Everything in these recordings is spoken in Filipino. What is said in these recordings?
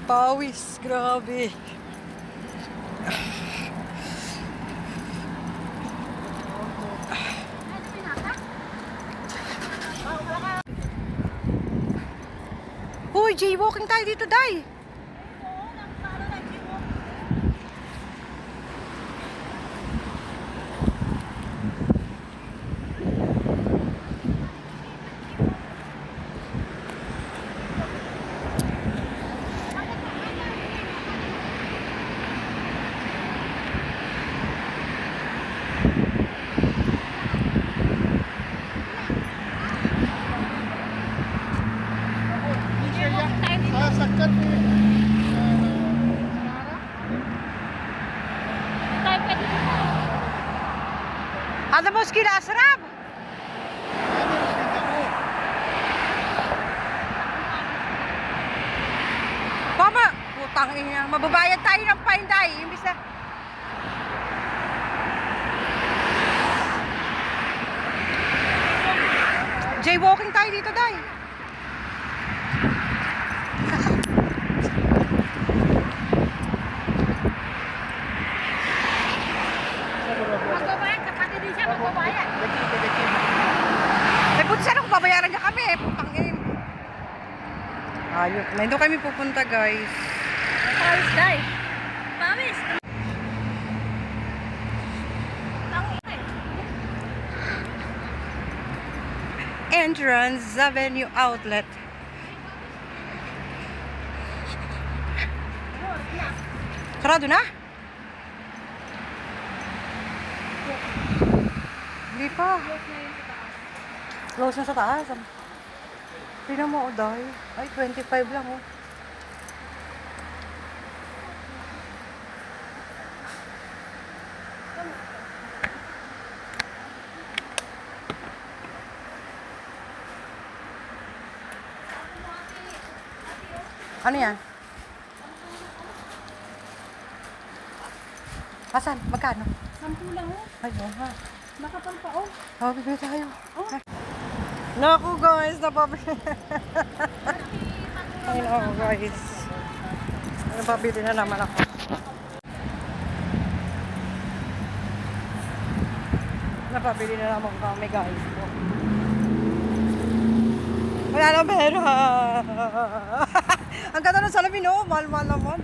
Pawis, grabe. Uy, jaywalking tayo dito, Day. Ada mosquito asrap. Mama, putang ina, mababayad tayo ng fine, Day. Imbis na jaywalking tayo dito, Day. Magbabayad ka, pati din siya magbabayad. Eh, buti sana kung babayaran niya kami. Putang ina. Ayun, nandito kami pupunta, guys. Pawis, Day. Pawis. Entrance Avenue Outlet. Sarado na? Hindi pa. Close na sa taas. Tingnan mo, Day. Ay, 25 lang, oh. Ano yan? Asan? Magkano? 10 lang, oh. Ay, oh, ha. Nakapal pa, oh. Oh, bibili tayo. Oh. Naku, guys. Napabili. Ay, naku, guys. Napabili na naman ako. Napabili na naman kami, guys. Wala na pera. Ang ganda ng salamin, oh. Mahal-mahal naman.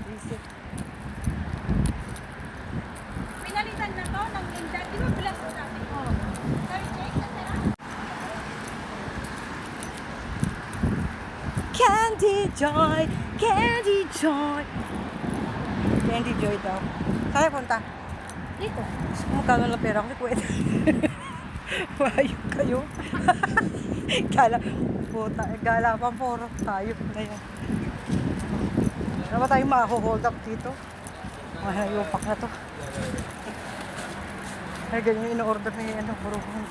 Pinalitan na to ng Linda. Di ba bilang ko natin? Oo. Sabi, check na sila. Candy Joy, Candy Joy. Candy Joy daw. Saan punta? Dito. Magkano lang pera ko? Pwede. Wayok kayo. Gala, puta, gala pang poro tayo na yan. Ano ba tayo mako-hold up dito? Yupak na to. Ay, ganyan yung in-order na yung buruhan.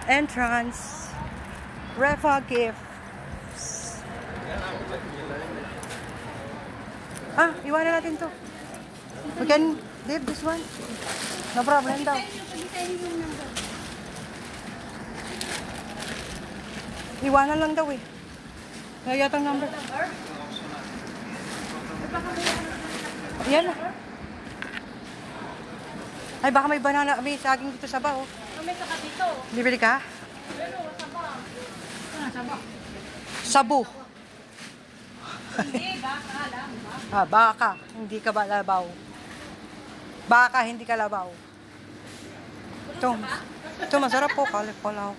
Entrance. Refa gifts. Ah, iwanan natin to. We can leave this one. No problem daw. Iwanan lang daw eh. Kaya yatang number. Ayan na. Ay, baka may banana, may saging dito sa bao. May saka dito. Bibili ka? Pero, saba. Saba. Sabu. Hindi, baka lang. Ah, baka. Hindi ka ba labaw? Baka, hindi ka labaw. Ito masarap po. Kalipalaw.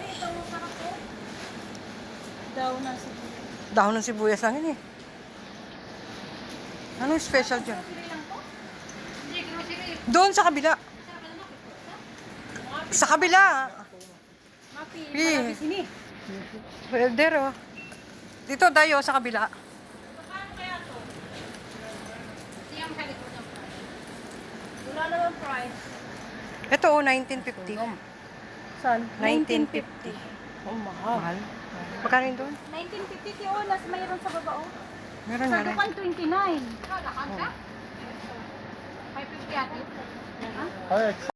Ito, masarap po. Daw na si Dahon ng sibuyas lang yun eh. Anong special dyan? Hindi, grocery. Doon sa kabila. Sa kabila. Mapi, Eh. marami sini. Welder oh. Dito tayo sa kabila. Paano kaya to? Siyang kalikot ng price. Wala naman price. Ito oh, 1950. Saan? 1950. Oh, mahal. Mahal. Magkano yun doon? 1950 oh, nas mayroon sa baba oh. Meron Sa na rin. dukan 29. Kalakan ka? 550 ate. Ha?